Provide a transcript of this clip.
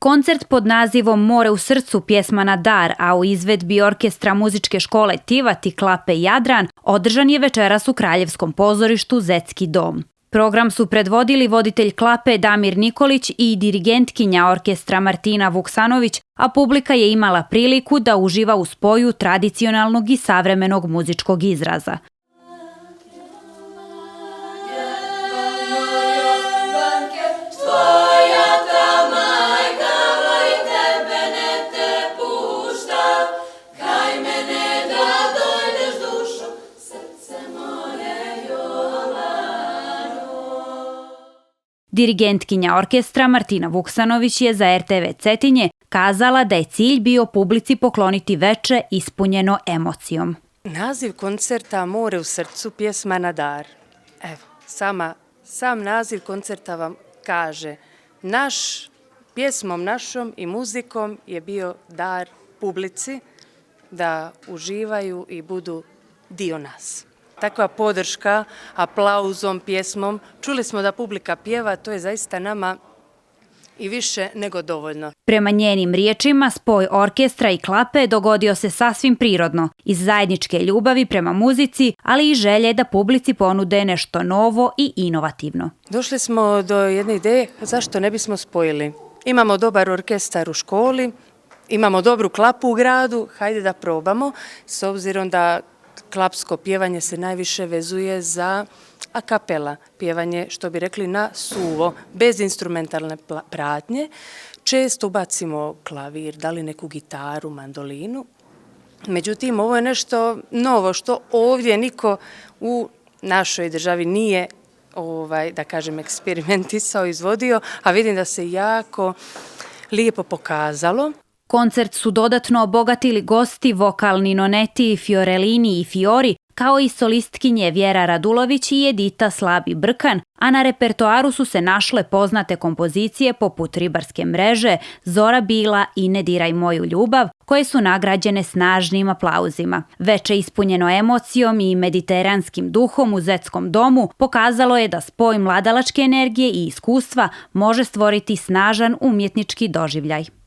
Koncert pod nazivom More u srcu, pjesma na dar, a u izvedbi orkestra muzičke škole Tivat i Klape Jadran, održan je večeras u Kraljevskom pozorištu Zetski dom. Program su predvodili voditelj Klape Damir Nikolić i dirigentkinja orkestra Martina Vuksanović, a publika je imala priliku da uživa u spoju tradicionalnog i savremenog muzičkog izraza. Dirigentkinja orkestra Martina Vuksanović je za RTV Cetinje kazala da je cilj bio publici pokloniti veče ispunjeno emocijom. Naziv koncerta More u srcu, pjesma na dar. Evo, sam naziv koncerta vam kaže, pjesmom našom i muzikom je bio dar publici da uživaju i budu dio nas. Takva podrška, aplauzom, pjesmom. Čuli smo da publika pjeva, to je zaista nama i više nego dovoljno. Prema njenim riječima, spoj orkestra i Klape dogodio se sasvim prirodno, iz zajedničke ljubavi prema muzici, ali i želje da publici ponude nešto novo i inovativno. Došli smo do jedne ideje, zašto ne bismo spojili? Imamo dobar orkestar u školi, imamo dobru Klapu u gradu, hajde da probamo, s obzirom da klapsko pjevanje se najviše vezuje za a kapela, pjevanje, što bi rekli, na suvo, bez instrumentalne pratnje. Često ubacimo klavir, da li neku gitaru, mandolinu. Međutim, ovo je nešto novo što ovdje niko u našoj državi nije, da kažem, eksperimentisao, izvodio, a vidim da se jako lijepo pokazalo. Koncert su dodatno obogatili gosti vokalni Noneti, Fiorellini i Fiori, kao i solistkinje Vjera Radulović i Edita Slabi Brkan, a na repertoaru su se našle poznate kompozicije poput Ribarske mreže, Zora bila i Ne diraj moju ljubav, koje su nagrađene snažnim aplauzima. Veče ispunjeno emocijom i mediteranskim duhom u Zetskom domu pokazalo je da spoj mladalačke energije i iskustva može stvoriti snažan umjetnički doživljaj.